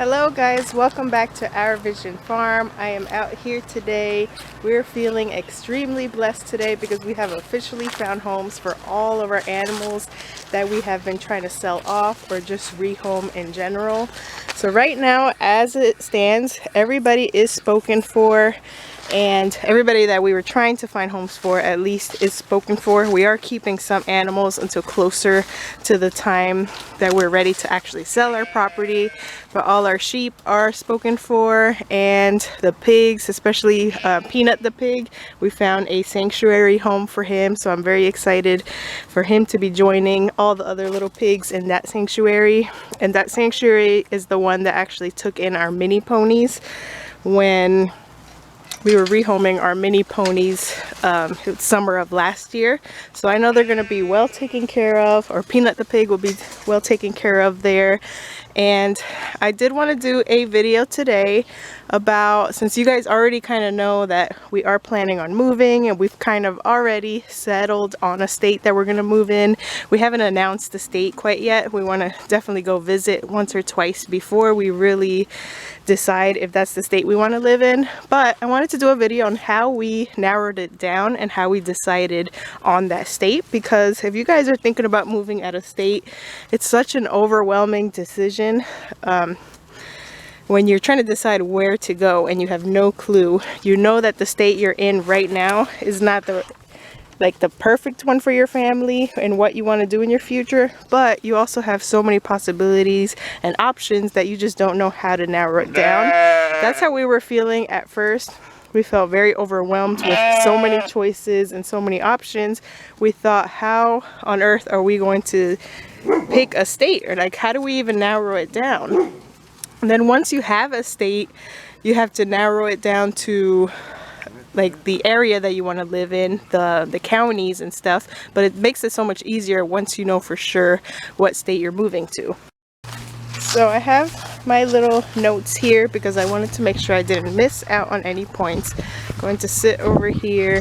Hello guys, welcome back to Our Vision Farm. I am out here today. We're feeling extremely blessed today because we have officially found homes for all of our animals that we have been trying to sell off or just rehome in general. So right now, as it stands, everybody is spoken for, and everybody that we were trying to find homes for at least is spoken for. We are keeping some animals until closer to the time that we're ready to actually sell our property, but all our sheep are spoken for, and the pigs, especially Peanut the pig, we found a sanctuary home for him, so I'm very excited for him to be joining all the other little pigs in that sanctuary. And that sanctuary is the one that actually took in our mini ponies when we were rehoming our mini ponies summer of last year. So I know they're going to be well taken care of, or Peanut the pig will be well taken care of there. And I did want to do a video today about, since you guys already kind of know that we are planning on moving and we've kind of already settled on a state that we're going to move in. We haven't announced the state quite yet. We want to definitely go visit once or twice before we really decide if that's the state we want to live in. But I wanted to do a video on how we narrowed it down and how we decided on that state, because if you guys are thinking about moving out of state, it's such an overwhelming decision. When you're trying to decide where to go and you have no clue, you know that the state you're in right now is not the perfect one for your family and what you want to do in your future, but you also have so many possibilities and options that you just don't know how to narrow it down. That's how we were feeling at first. We felt very overwhelmed with so many choices and so many options. We thought, how on earth are we going to pick a state, or like, how do we even narrow it down? And then once you have a state, you have to narrow it down to like the area that you want to live in, the counties and stuff. But it makes it so much easier once you know for sure what state you're moving to. So I have my little notes here because I wanted to make sure I didn't miss out on any points. I'm going to sit over here,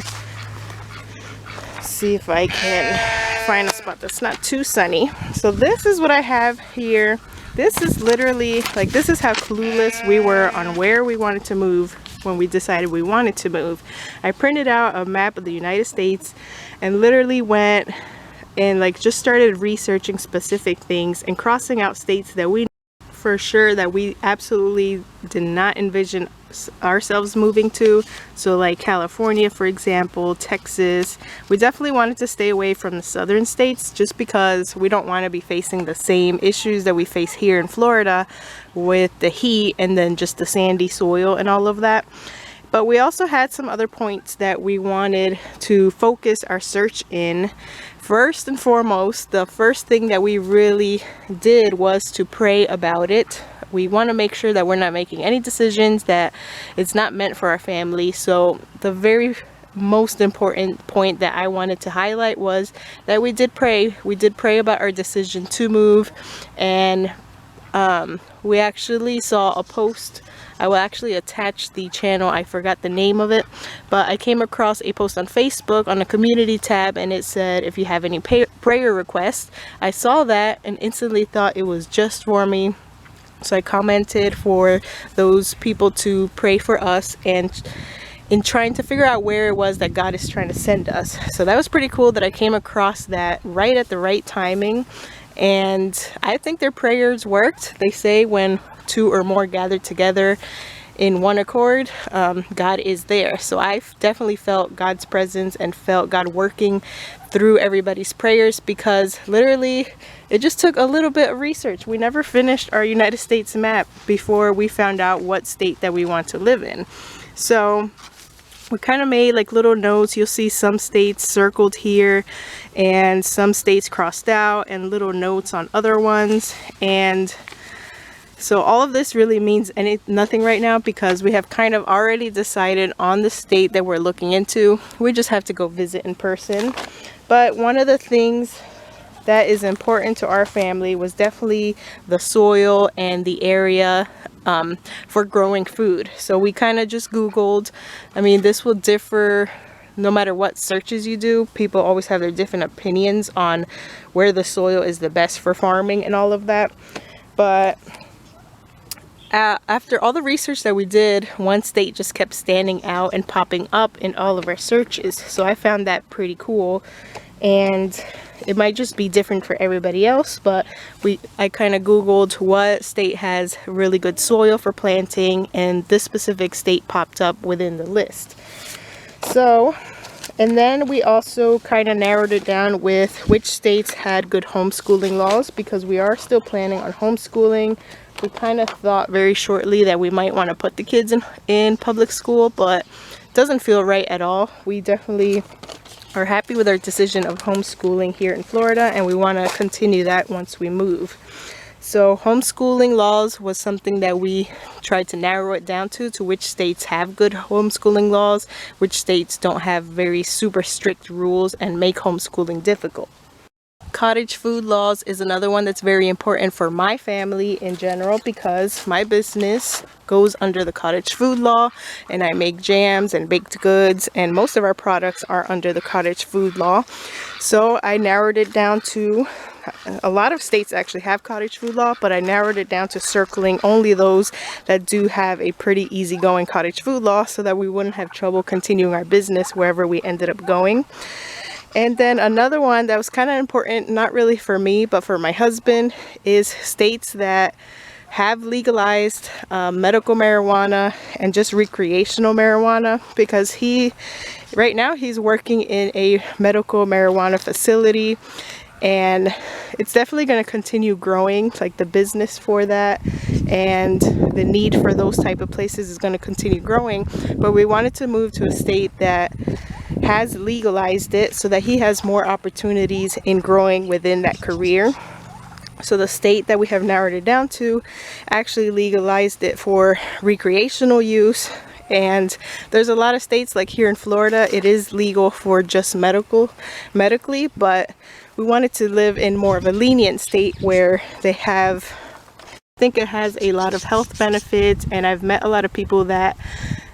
see if I can find a spot that's not too sunny. So this is what I have here. This is literally, like, this is how clueless we were on where we wanted to move when we decided we wanted to move. I printed out a map of the United States and literally went and like just started researching specific things and crossing out states that we for sure that we absolutely did not envision ourselves moving to. So like California, for example, Texas. We definitely wanted to stay away from the southern states just because we don't want to be facing the same issues that we face here in Florida with the heat and then just the sandy soil and all of that. But we also had some other points that we wanted to focus our search in. First and foremost, the first thing that we really did was to pray about it. We want to make sure that we're not making any decisions that it's not meant for our family. So the very most important point that I wanted to highlight was that we did pray. We did pray about our decision to move, and we actually saw a post. I will actually attach the channel, I forgot the name of it, but I came across a post on Facebook on the community tab, and it said if you have any prayer requests. I saw that and instantly thought it was just for me, so I commented for those people to pray for us and in trying to figure out where it was that God is trying to send us. So that was pretty cool that I came across that right at the right timing, and I think their prayers worked. They say when two or more gathered together in one accord, God is there. So I definitely felt God's presence and felt God working through everybody's prayers, because literally it just took a little bit of research. We never finished our United States map before we found out what state that we want to live in. So we kind of made like little notes. You'll see some states circled here and some states crossed out, and little notes on other ones. And so all of this really means nothing right now because we have kind of already decided on the state that we're looking into. We just have to go visit in person. But one of the things that is important to our family was definitely the soil and the area for growing food. So we kind of just Googled. I mean, this will differ no matter what searches you do. People always have their different opinions on where the soil is the best for farming and all of that. But After all the research that we did, one state just kept standing out and popping up in all of our searches. So I found that pretty cool, and it might just be different for everybody else, but I kind of googled what state has really good soil for planting, and this specific state popped up within the list. So, and then we also kind of narrowed it down with which states had good homeschooling laws, because we are still planning on homeschooling. We kind of thought very shortly that we might want to put the kids in public school, but it doesn't feel right at all. We definitely are happy with our decision of homeschooling here in Florida, and we want to continue that once we move. So homeschooling laws was something that we tried to narrow it down to which states have good homeschooling laws, which states don't have very super strict rules and make homeschooling difficult. Cottage food laws is another one that's very important for my family in general, because my business goes under the cottage food law, and I make jams and baked goods, and most of our products are under the cottage food law. So I narrowed it down to, a lot of states actually have cottage food law, but I narrowed it down to circling only those that do have a pretty easygoing cottage food law, so that we wouldn't have trouble continuing our business wherever we ended up going. And then another one that was kind of important, not really for me, but for my husband, is states that have legalized medical marijuana and just recreational marijuana, because right now he's working in a medical marijuana facility, and it's definitely going to continue growing, like the business for that, and the need for those type of places is going to continue growing. But we wanted to move to a state that has legalized it, so that he has more opportunities in growing within that career. So the state that we have narrowed it down to actually legalized it for recreational use, and there's a lot of states, like here in Florida, it is legal for just medically, but we wanted to live in more of a lenient state where they have, I think it has a lot of health benefits, and I've met a lot of people that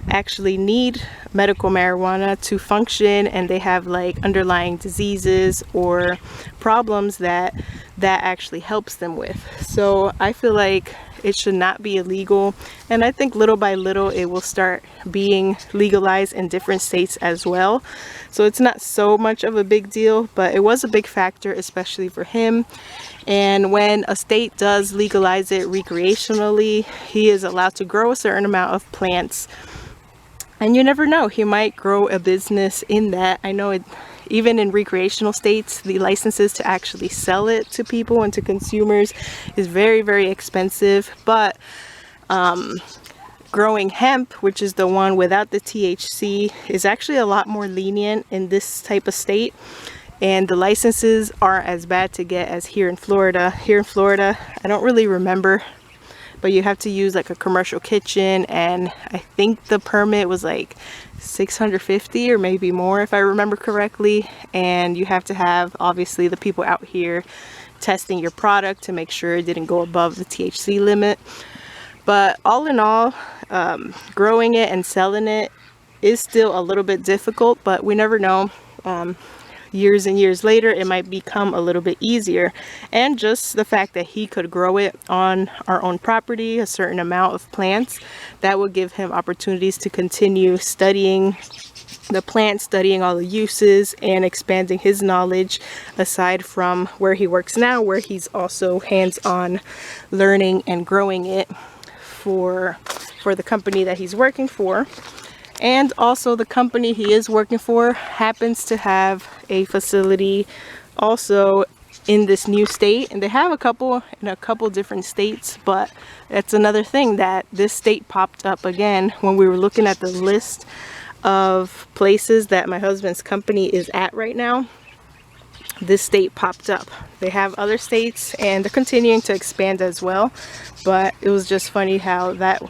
actually need medical marijuana to function, and they have like underlying diseases or problems that actually helps them with. So I feel like it should not be illegal, and I think little by little it will start being legalized in different states as well. So it's not so much of a big deal, but it was a big factor, especially for him. And when a state does legalize it recreationally, he is allowed to grow a certain amount of plants, and you never know, he might grow a business in that. I know even in recreational states, the licenses to actually sell it to people and to consumers is very, very expensive. But growing hemp, which is the one without the THC, is actually a lot more lenient in this type of state, and the licenses aren't as bad to get as here in Florida. Here in Florida, I don't really remember, but you have to use like a commercial kitchen, and I think the permit was like $650 or maybe more if I remember correctly, and you have to have obviously the people out here testing your product to make sure it didn't go above the THC limit. But all in all, growing it and selling it is still a little bit difficult, but we never know. Years and years later, it might become a little bit easier. And just the fact that he could grow it on our own property, a certain amount of plants, that would give him opportunities to continue studying the plants, studying all the uses, and expanding his knowledge, aside from where he works now, where he's also hands-on learning and growing it for the company that he's working for. And also the company he is working for happens to have a facility also in this new state, and they have a couple in a couple different states. But that's another thing, that this state popped up again when we were looking at the list of places that my husband's company is at right now. This state popped up. They have other states and they're continuing to expand as well, but it was just funny how that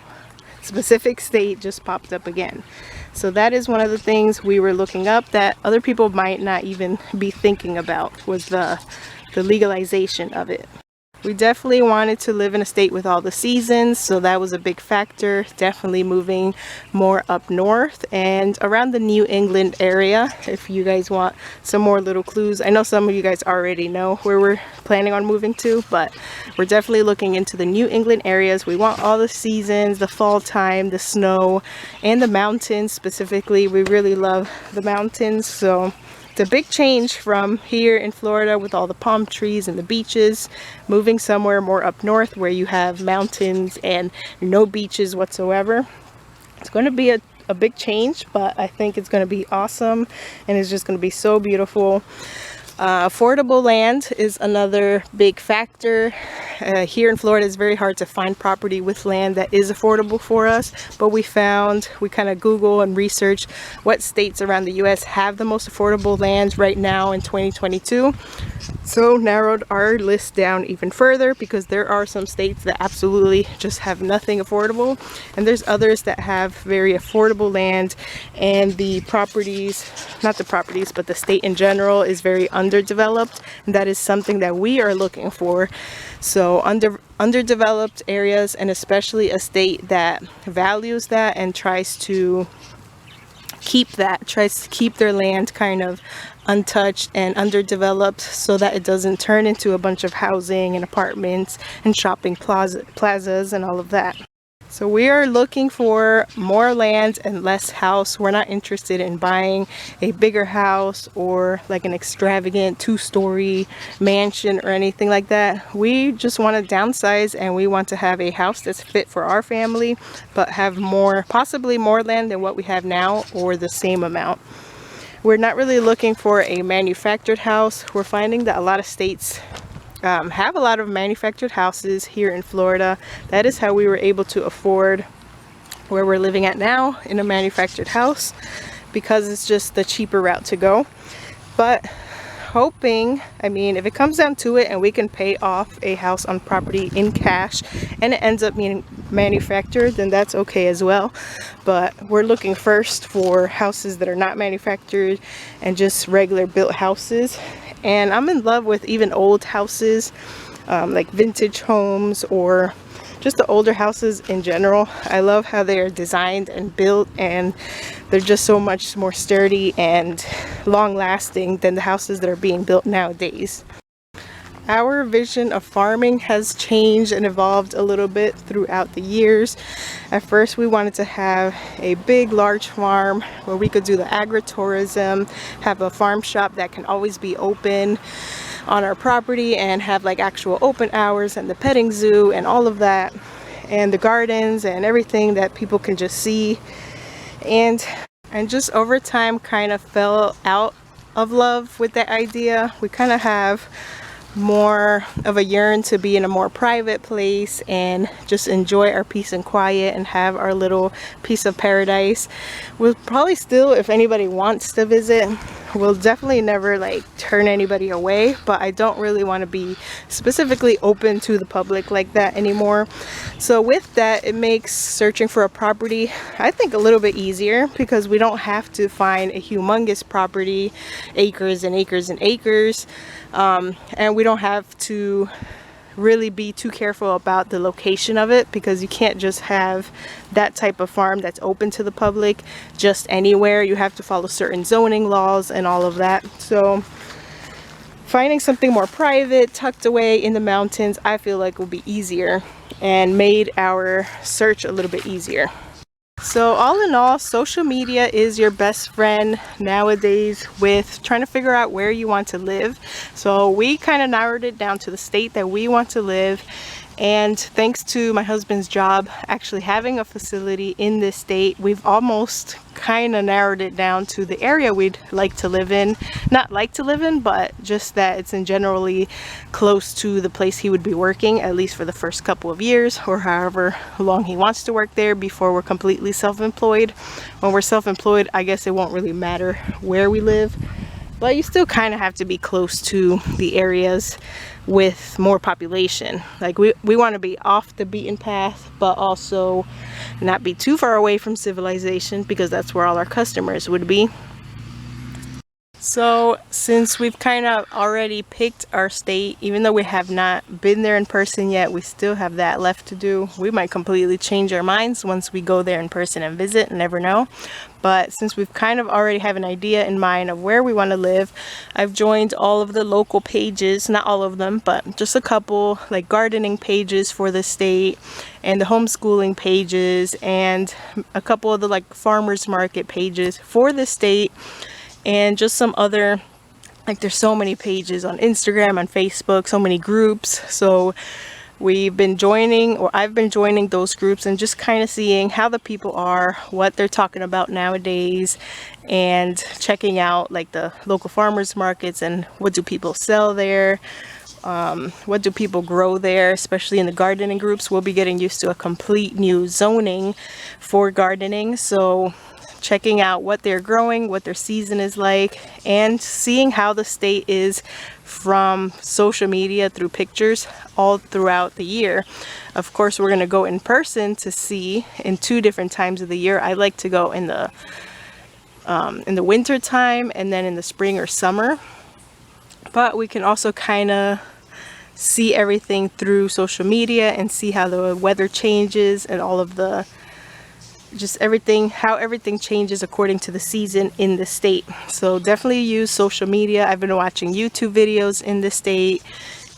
specific state just popped up again. So that is one of the things we were looking up that other people might not even be thinking about, was the legalization of it. We definitely wanted to live in a state with all the seasons, so that was a big factor. Definitely moving more up north and around the New England area. If you guys want some more little clues, I know some of you guys already know where we're planning on moving to, but we're definitely looking into the New England areas. We want all the seasons, the fall time, the snow, and the mountains specifically. We really love the mountains, so it's a big change from here in Florida with all the palm trees and the beaches, moving somewhere more up north where you have mountains and no beaches whatsoever. It's going to be a big change, but I think it's going to be awesome and it's just going to be so beautiful. Affordable land is another big factor. Here in Florida, it's very hard to find property with land that is affordable for us, but we kind of Google and research what states around the US have the most affordable lands right now in 2022. So narrowed our list down even further, because there are some states that absolutely just have nothing affordable, and there's others that have very affordable land, and the properties, not the properties, but the state in general is very underdeveloped, and that is something that we are looking for. So underdeveloped areas, and especially a state that values that and tries to keep their land kind of untouched and underdeveloped, so that it doesn't turn into a bunch of housing and apartments and shopping plazas and all of that. So we are looking for more land and less house. We're not interested in buying a bigger house or like an extravagant 2-story mansion or anything like that. We just want to downsize, and we want to have a house that's fit for our family, but have possibly more land than what we have now, or the same amount. We're not really looking for a manufactured house. We're finding that a lot of states have a lot of manufactured houses here in Florida. That is how we were able to afford where we're living at now, in a manufactured house, because it's just the cheaper route to go. But hoping, I mean, if it comes down to it and we can pay off a house on property in cash and it ends up being manufactured, then that's okay as well. But we're looking first for houses that are not manufactured and just regular built houses. And I'm in love with even old houses, like vintage homes, or just the older houses in general. I love how they are designed and built, and they're just so much more sturdy and long lasting than the houses that are being built nowadays. Our vision of farming has changed and evolved a little bit throughout the years. At first, we wanted to have a big, large farm where we could do the agritourism, have a farm shop that can always be open on our property, and have like actual open hours, and the petting zoo and all of that, and the gardens and everything that people can just see. And just over time kind of fell out of love with that idea. We kind of have more of a yearn to be in a more private place and just enjoy our peace and quiet and have our little piece of paradise. We'll probably still, if anybody wants to visit, we'll definitely never like turn anybody away, but I don't really want to be specifically open to the public like that anymore. So with that, it makes searching for a property, I think, a little bit easier, because we don't have to find a humongous property, acres and acres and acres, and we don't have to really be too careful about the location of it, because you can't just have that type of farm that's open to the public just anywhere. You have to follow certain zoning laws and all of that. So finding something more private, tucked away in the mountains, I feel like will be easier, and made our search a little bit easier. So all in all, social media is your best friend nowadays with trying to figure out where you want to live. So we kind of narrowed it down to the state that we want to live, and thanks to my husband's job actually having a facility in this state, we've almost kind of narrowed it down to the area we'd like to live in. Not like to live in, but just that it's in generally close to the place he would be working, at least for the first couple of years, or however long he wants to work there before we're completely self-employed. When we're self-employed, I guess it won't really matter where we live, but you still kind of have to be close to the areas with more population. Like we want to be off the beaten path, but also not be too far away from civilization, because that's where all our customers would be. So since we've kind of already picked our state, even though we have not been there in person yet, we still have that left to do. We might completely change our minds once we go there in person and visit, never know. But since we've kind of already have an idea in mind of where we want to live, I've joined all of the local pages, not all of them, but just a couple, like gardening pages for the state and the homeschooling pages and a couple of the like farmers market pages for the state. And just some other, like there's so many pages on Instagram, on Facebook, so many groups. So we've been joining, or I've been joining those groups and just kind of seeing how the people are, what they're talking about nowadays, and checking out like the local farmers markets and what do people sell there, what do people grow there, especially in the gardening groups. We'll be getting used to a complete new zoning for gardening. So checking out what they're growing, what their season is like, and seeing how the state is from social media through pictures all throughout the year. Of course, we're going to go in person to see in 2 different times of the year. I like to go in the winter time and then in the spring or summer. But we can also kind of see everything through social media and see how the weather changes and all of the just everything, how everything changes according to the season in the state. So definitely use social media. I've been watching YouTube videos in the state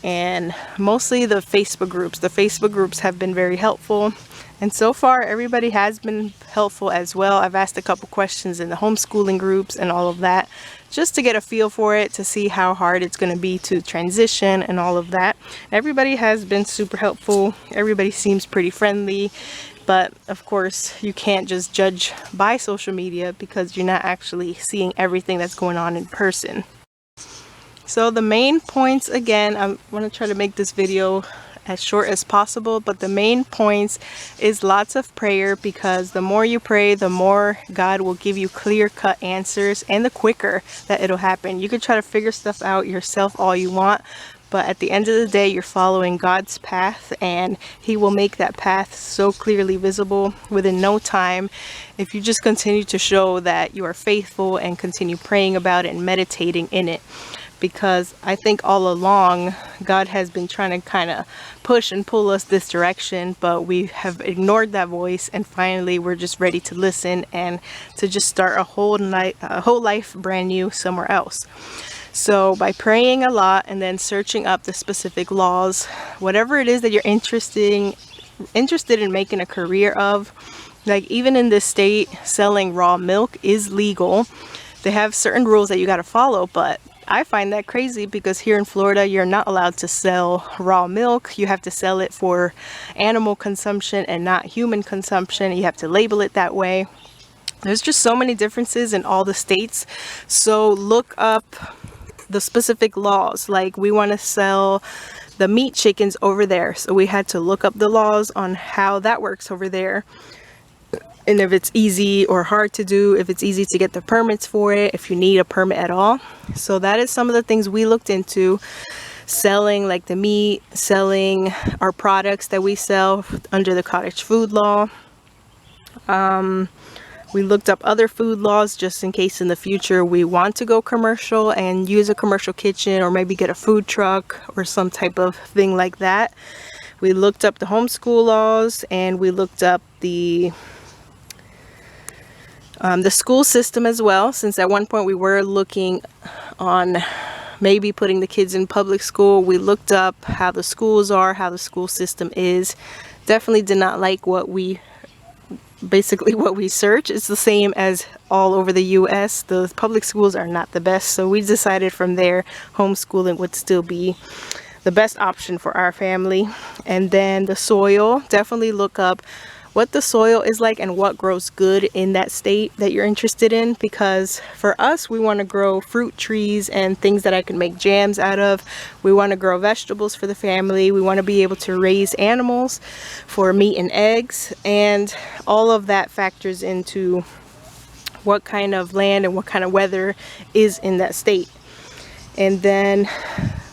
and mostly the Facebook groups. The Facebook groups have been very helpful, and so far everybody has been helpful as well. I've asked a couple questions in the homeschooling groups and all of that, just to get a feel for it, to see how hard it's going to be to transition and all of that. Everybody has been super helpful. Everybody seems pretty friendly. But of course, you can't just judge by social media because you're not actually seeing everything that's going on in person. So the main points, again, I want to try to make this video as short as possible, but the main points is lots of prayer, because the more you pray, the more God will give you clear-cut answers, and the quicker that it'll happen. You could try to figure stuff out yourself all you want, but at the end of the day, you're following God's path, and He will make that path so clearly visible within no time if you just continue to show that you are faithful and continue praying about it and meditating in it. Because I think all along, God has been trying to kind of push and pull us this direction, but we have ignored that voice, and finally we're just ready to listen and to just start a whole life brand new somewhere else. So by praying a lot and then searching up the specific laws, whatever it is that you're interested in making a career of, like even in this state, selling raw milk is legal. They have certain rules that you got to follow, but I find that crazy because here in Florida, you're not allowed to sell raw milk. You have to sell it for animal consumption and not human consumption. You have to label it that way. There's just so many differences in all the states. So look up the specific laws. Like we want to sell the meat chickens over there, so we had to look up the laws on how that works over there, and if it's easy or hard to do, if it's easy to get the permits for it, if you need a permit at all. So that is some of the things we looked into. Selling like the meat, selling our products that we sell under the cottage food law. We looked up other food laws just in case in the future we want to go commercial and use a commercial kitchen, or maybe get a food truck or some type of thing like that. We looked up the homeschool laws, and we looked up the school system as well, since at one point we were looking on maybe putting the kids in public school. We looked up how the schools are, how the school system is. Definitely did not like what we search. It's the same as all over the US. The public schools are not the best, so we decided from there homeschooling would still be the best option for our family. And then the soil, definitely look up what the soil is like and what grows good in that state that you're interested in, because for us, we want to grow fruit trees and things that I can make jams out of. We want to grow vegetables for the family. We want to be able to raise animals for meat and eggs, and all of that factors into what kind of land and what kind of weather is in that state. And then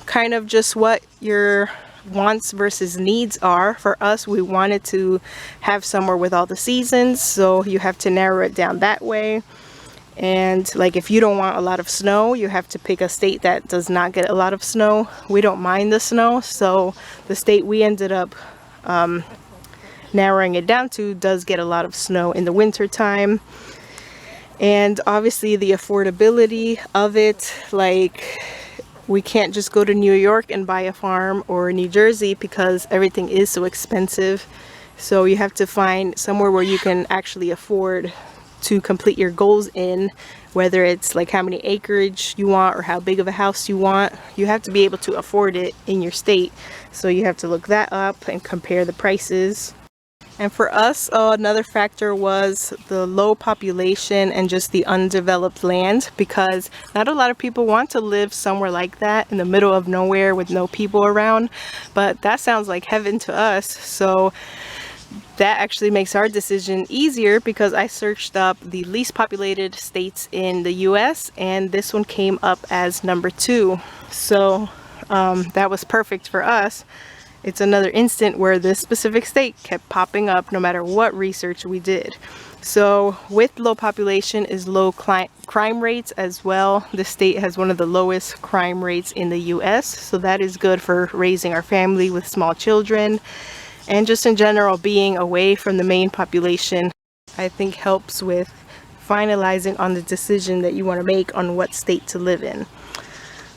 kind of just what your wants versus needs are. For us, we wanted to have somewhere with all the seasons, so you have to narrow it down that way. And like if you don't want a lot of snow, you have to pick a state that does not get a lot of snow. We don't mind the snow, so the state we ended up narrowing it down to does get a lot of snow in the winter time. And obviously the affordability of it, like we can't just go to New York and buy a farm, or New Jersey, because everything is so expensive. So you have to find somewhere where you can actually afford to complete your goals in, whether it's like how many acreage you want or how big of a house you want. You have to be able to afford it in your state, so you have to look that up and compare the prices. And for us, another factor was the low population and just the undeveloped land, because not a lot of people want to live somewhere like that in the middle of nowhere with no people around, but that sounds like heaven to us. So that actually makes our decision easier, because I searched up the least populated states in the US, and this one came up as number 2. So that was perfect for us. It's another instant where this specific state kept popping up no matter what research we did. So with low population is low crime rates as well. This state has one of the lowest crime rates in the US, so that is good for raising our family with small children. And just in general, being away from the main population, I think helps with finalizing on the decision that you want to make on what state to live in.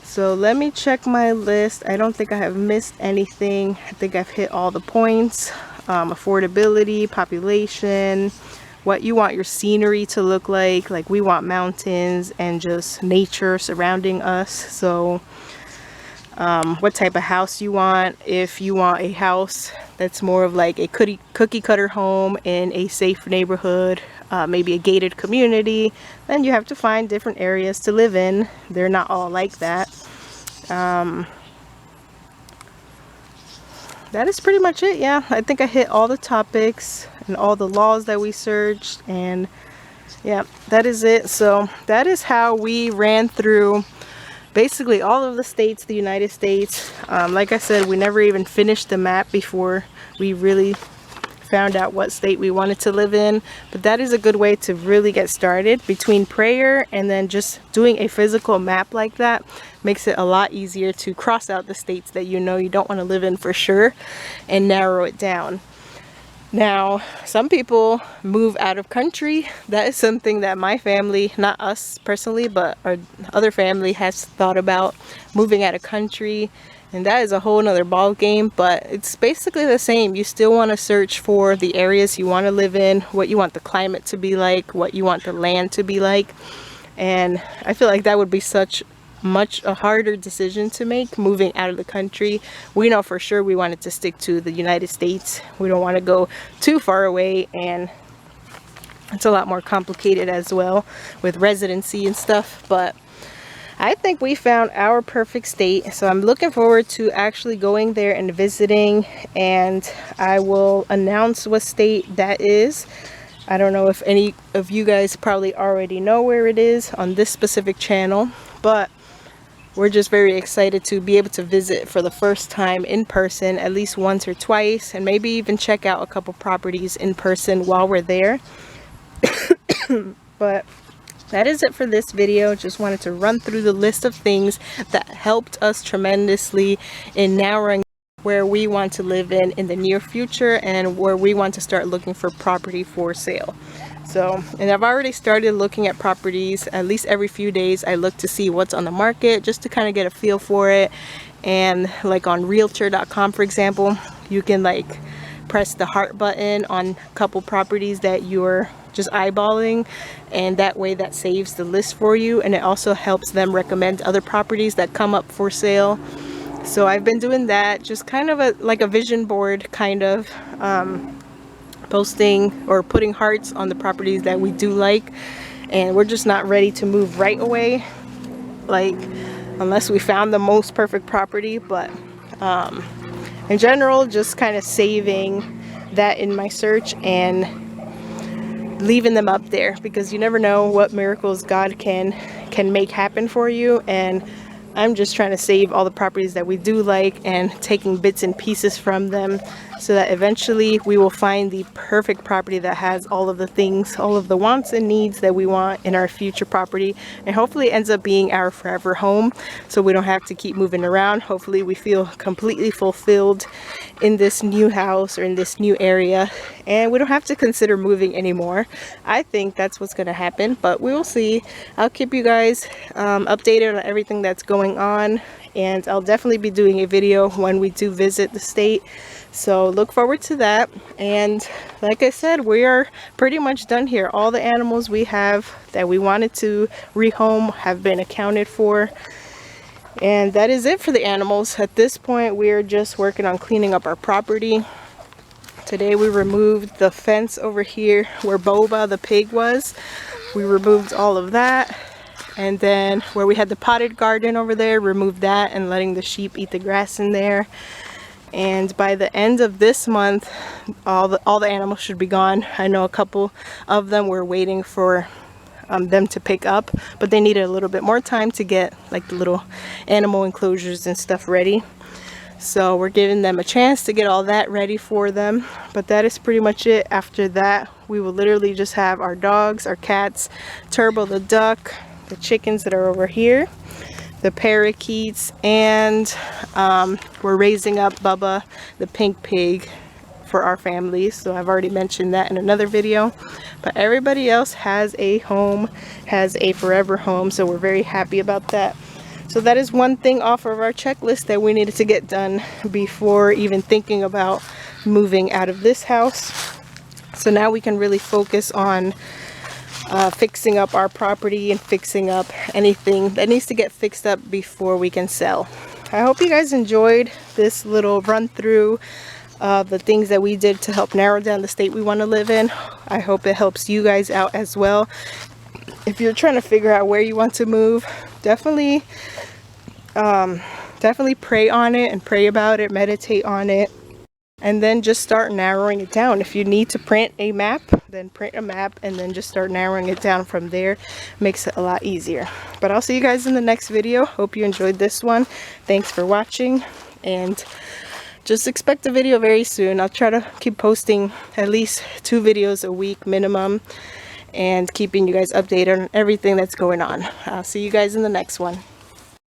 So let me check my list. I don't think I have missed anything. I think I've hit all the points. Affordability, population, what you want your scenery to look like. Like we want mountains and just nature surrounding us. So what type of house you want. If you want a house that's more of like a cookie cutter home in a safe neighborhood, maybe a gated community, then you have to find different areas to live in. They're not all like that. That is pretty much it. Yeah, I think I hit all the topics and all the laws that we searched, and yeah, that is it. So that is how we ran through basically all of the states, the United States. Like I said, we never even finished the map before we really found out what state we wanted to live in. But that is a good way to really get started. Between prayer and then just doing a physical map like that makes it a lot easier to cross out the states that you know you don't want to live in for sure and narrow it down. Now, some people move out of country. That is something that my family, not us personally, but our other family has thought about, moving out of country. And that is a whole nother ball game, but it's basically the same. You still want to search for the areas you want to live in, what you want the climate to be like, what you want the land to be like. And I feel like that would be much a harder decision to make, moving out of the country. We know for sure we wanted to stick to the United States. We don't want to go too far away, and it's a lot more complicated as well with residency and stuff. But I think we found our perfect state, so I'm looking forward to actually going there and visiting, and I will announce what state that is. I don't know if any of you guys probably already know where it is on this specific channel, but we're just very excited to be able to visit for the first time in person, at least once or twice, and maybe even check out a couple properties in person while we're there. But that is it for this video. Just wanted to run through the list of things that helped us tremendously in narrowing where we want to live in the near future, and where we want to start looking for property for sale. So, and I've already started looking at properties. At least every few days I look to see what's on the market, just to kind of get a feel for it. And like on realtor.com, for example, you can like press the heart button on a couple properties that you're just eyeballing, and that way that saves the list for you, and it also helps them recommend other properties that come up for sale. So I've been doing that, just kind of like a vision board, kind of posting or putting hearts on the properties that we do like, and we're just not ready to move right away, like unless we found the most perfect property. But in general, just kind of saving that in my search and leaving them up there, because you never know what miracles God can make happen for you. And I'm just trying to save all the properties that we do like and taking bits and pieces from them so that eventually we will find the perfect property that has all of the things, all of the wants and needs that we want in our future property, and hopefully it ends up being our forever home so we don't have to keep moving around. Hopefully we feel completely fulfilled in this new house or in this new area and we don't have to consider moving anymore. I think that's what's going to happen, but we will see. I'll keep you guys updated on everything that's going on, and I'll definitely be doing a video when we do visit the state, so look forward to that. And like I said, we are pretty much done here. All the animals we have that we wanted to rehome have been accounted for, and that is it for the animals. At this point, we're just working on cleaning up our property. Today we removed the fence over here where Boba the pig was. We removed all of that, and then where we had the potted garden over there, removed that and letting the sheep eat the grass in there. And by the end of this month, all the animals should be gone. I know a couple of them were waiting for them to pick up, but they needed a little bit more time to get like the little animal enclosures and stuff ready. So we're giving them a chance to get all that ready for them, but that is pretty much it. After that, we will literally just have our dogs, our cats, Turbo the duck, the chickens that are over here, the parakeets, and we're raising up Bubba the pink pig for our family. So I've already mentioned that in another video, but everybody else has a home, has a forever home, so we're very happy about that. So that is one thing off of our checklist that we needed to get done before even thinking about moving out of this house. So now we can really focus on fixing up our property and fixing up anything that needs to get fixed up before we can sell. I hope you guys enjoyed this little run through of the things that we did to help narrow down the state we want to live in. I hope it helps you guys out as well. If you're trying to figure out where you want to move, definitely pray on it and pray about it, meditate on it, and then just start narrowing it down. If you need to print a map, then print a map and then just start narrowing it down from there. Makes it a lot easier. But I'll see you guys in the next video. Hope you enjoyed this one. Thanks for watching, and just expect a video very soon. I'll try to keep posting at least 2 videos a week minimum, and keeping you guys updated on everything that's going on. I'll see you guys in the next one.